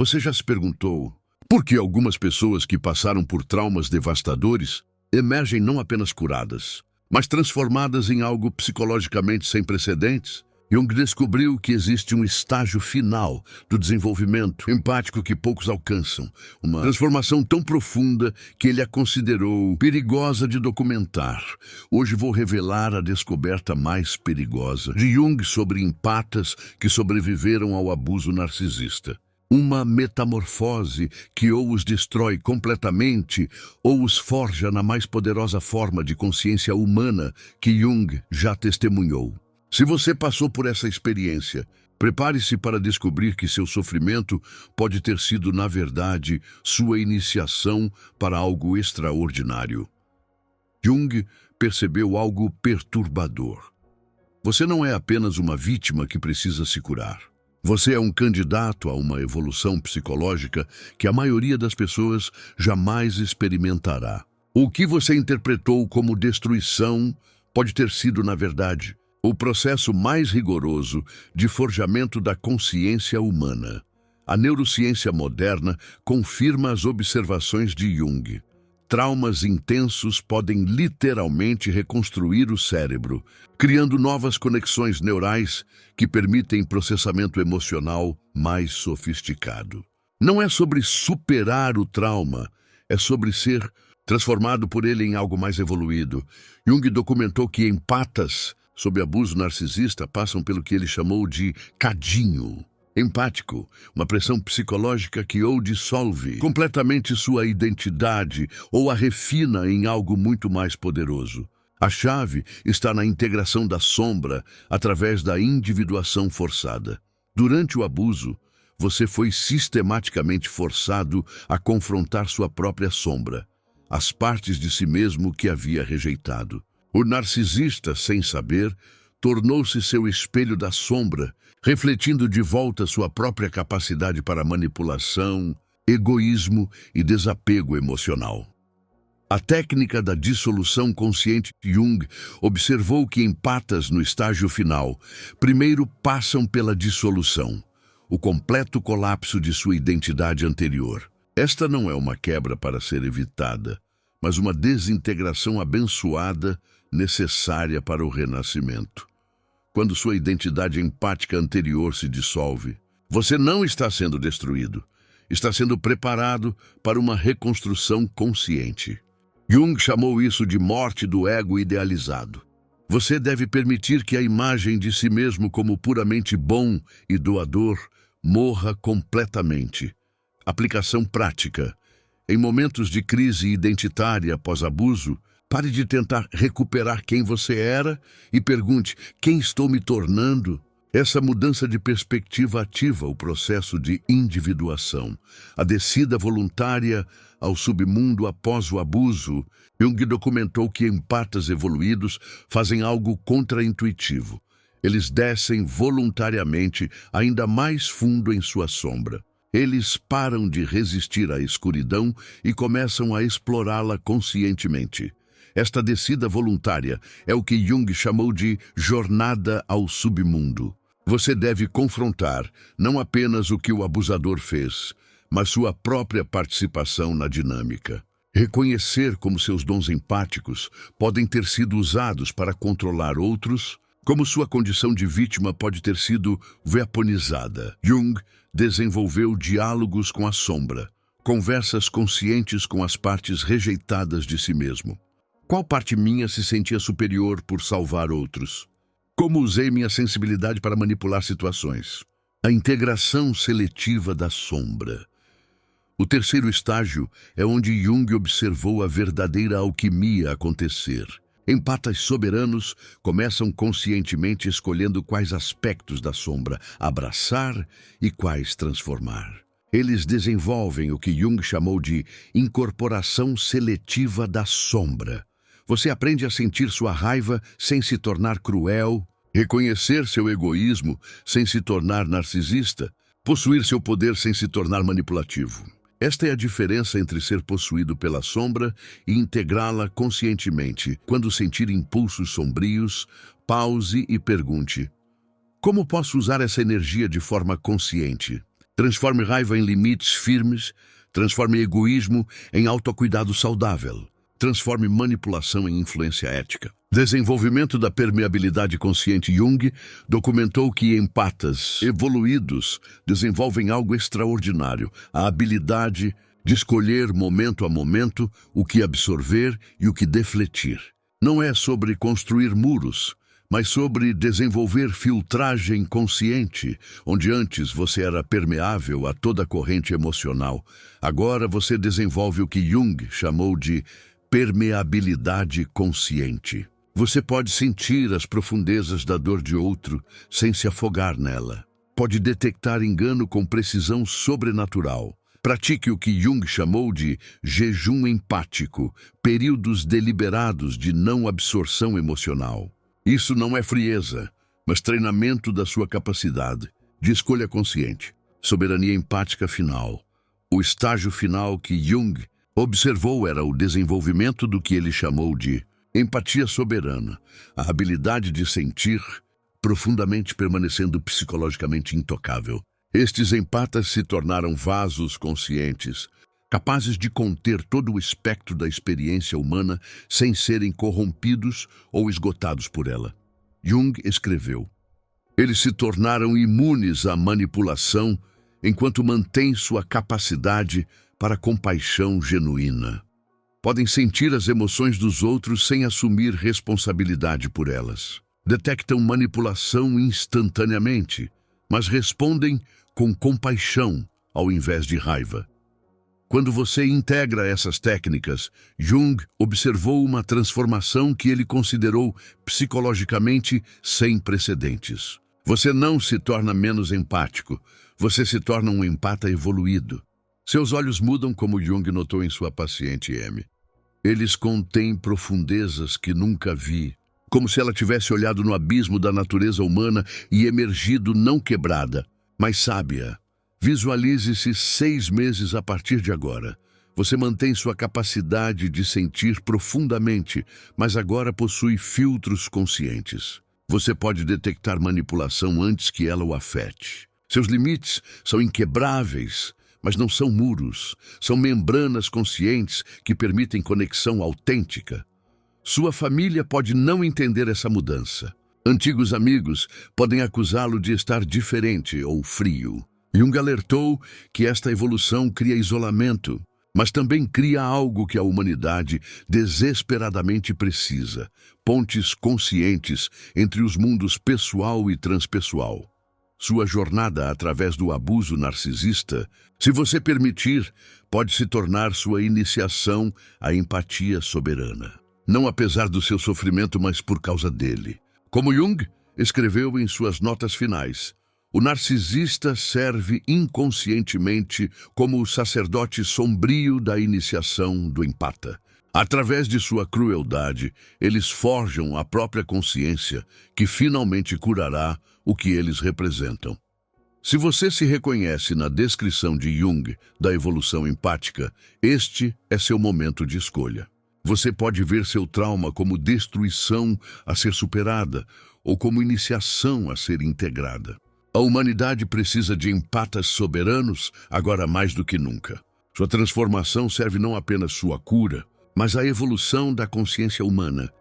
Você já se perguntou por que algumas pessoas que passaram por traumas devastadores emergem não apenas curadas, mas transformadas em algo psicologicamente sem precedentes? Jung descobriu que existe um estágio final do desenvolvimento empático que poucos alcançam, uma transformação tão profunda que ele a considerou perigosa de documentar. Hoje vou revelar a descoberta mais perigosa de Jung sobre empatas que sobreviveram ao abuso narcisista. Uma metamorfose que ou os destrói completamente ou os forja na mais poderosa forma de consciência humana que Jung já testemunhou. Se você passou por essa experiência, prepare-se para descobrir que seu sofrimento pode ter sido, na verdade, sua iniciação para algo extraordinário. Jung percebeu algo perturbador. Você não é apenas uma vítima que precisa se curar. Você é um candidato a uma evolução psicológica que a maioria das pessoas jamais experimentará. O que você interpretou como destruição pode ter sido, na verdade, o processo mais rigoroso de forjamento da consciência humana. A neurociência moderna confirma as observações de Jung. Traumas intensos podem literalmente reconstruir o cérebro, criando novas conexões neurais que permitem processamento emocional mais sofisticado. Não é sobre superar o trauma, é sobre ser transformado por ele em algo mais evoluído. Jung documentou que empatas sob abuso narcisista passam pelo que ele chamou de cadinho empático, uma pressão psicológica que ou dissolve completamente sua identidade ou a refina em algo muito mais poderoso. A chave está na integração da sombra através da individuação forçada. Durante o abuso, você foi sistematicamente forçado a confrontar sua própria sombra, as partes de si mesmo que havia rejeitado. O narcisista, sem saber, tornou-se seu espelho da sombra, refletindo de volta sua própria capacidade para manipulação, egoísmo e desapego emocional. A técnica da dissolução consciente de Jung observou que empatas no estágio final primeiro passam pela dissolução, o completo colapso de sua identidade anterior. Esta não é uma quebra para ser evitada, mas uma desintegração abençoada necessária para o renascimento. Quando sua identidade empática anterior se dissolve, você não está sendo destruído, está sendo preparado para uma reconstrução consciente. Jung chamou isso de morte do ego idealizado. Você deve permitir que a imagem de si mesmo como puramente bom e doador morra completamente. Aplicação prática. Em momentos de crise identitária após abuso, pare de tentar recuperar quem você era e pergunte: quem estou me tornando? Essa mudança de perspectiva ativa o processo de individuação, a descida voluntária ao submundo após o abuso. Jung documentou que empatas evoluídos fazem algo contraintuitivo. Eles descem voluntariamente ainda mais fundo em sua sombra. Eles param de resistir à escuridão e começam a explorá-la conscientemente. Esta descida voluntária é o que Jung chamou de jornada ao submundo. Você deve confrontar não apenas o que o abusador fez, mas sua própria participação na dinâmica. Reconhecer como seus dons empáticos podem ter sido usados para controlar outros, como sua condição de vítima pode ter sido weaponizada. Jung desenvolveu diálogos com a sombra, conversas conscientes com as partes rejeitadas de si mesmo. Qual parte minha se sentia superior por salvar outros? Como usei minha sensibilidade para manipular situações? A integração seletiva da sombra. O terceiro estágio é onde Jung observou a verdadeira alquimia acontecer. Empatas soberanos começam conscientemente escolhendo quais aspectos da sombra abraçar e quais transformar. Eles desenvolvem o que Jung chamou de incorporação seletiva da sombra. Você aprende a sentir sua raiva sem se tornar cruel, reconhecer seu egoísmo sem se tornar narcisista, possuir seu poder sem se tornar manipulativo. Esta é a diferença entre ser possuído pela sombra e integrá-la conscientemente. Quando sentir impulsos sombrios, pause e pergunte: como posso usar essa energia de forma consciente? Transforme raiva em limites firmes, transforme egoísmo em autocuidado saudável, transforme manipulação em influência ética. Desenvolvimento da permeabilidade consciente. Jung documentou que empatas evoluídos desenvolvem algo extraordinário, a habilidade de escolher momento a momento o que absorver e o que defletir. Não é sobre construir muros, mas sobre desenvolver filtragem consciente, onde antes você era permeável a toda corrente emocional. Agora você desenvolve o que Jung chamou de permeabilidade consciente. Você pode sentir as profundezas da dor de outro sem se afogar nela. Pode detectar engano com precisão sobrenatural. Pratique o que Jung chamou de jejum empático, períodos deliberados de não absorção emocional. Isso não é frieza, mas treinamento da sua capacidade de escolha consciente. Soberania empática final. O estágio final que Jung observou era o desenvolvimento do que ele chamou de empatia soberana, a habilidade de sentir profundamente permanecendo psicologicamente intocável. Estes empatas se tornaram vasos conscientes, capazes de conter todo o espectro da experiência humana sem serem corrompidos ou esgotados por ela. Jung escreveu: eles se tornaram imunes à manipulação enquanto mantêm sua capacidade para compaixão genuína. Podem sentir as emoções dos outros sem assumir responsabilidade por elas. Detectam manipulação instantaneamente, mas respondem com compaixão ao invés de raiva. Quando você integra essas técnicas, Jung observou uma transformação que ele considerou psicologicamente sem precedentes. Você não se torna menos empático, você se torna um empata evoluído. Seus olhos mudam como Jung notou em sua paciente M. Eles contêm profundezas que nunca vi, como se ela tivesse olhado no abismo da natureza humana e emergido não quebrada, mas sábia. Visualize-se 6 meses a partir de agora. Você mantém sua capacidade de sentir profundamente, mas agora possui filtros conscientes. Você pode detectar manipulação antes que ela o afete. Seus limites são inquebráveis, mas não são muros. São membranas conscientes que permitem conexão autêntica. Sua família pode não entender essa mudança. Antigos amigos podem acusá-lo de estar diferente ou frio. Jung alertou que esta evolução cria isolamento, mas também cria algo que a humanidade desesperadamente precisa: pontes conscientes entre os mundos pessoal e transpessoal. Sua jornada através do abuso narcisista, se você permitir, pode se tornar sua iniciação à empatia soberana. Não apesar do seu sofrimento, mas por causa dele. Como Jung escreveu em suas notas finais, o narcisista serve inconscientemente como o sacerdote sombrio da iniciação do empata. Através de sua crueldade, eles forjam a própria consciência que finalmente curará o que eles representam. Se você se reconhece na descrição de Jung da evolução empática, este é seu momento de escolha. Você pode ver seu trauma como destruição a ser superada ou como iniciação a ser integrada. A humanidade precisa de empatas soberanos agora mais do que nunca. Sua transformação serve não apenas sua cura, mas a evolução da consciência humana,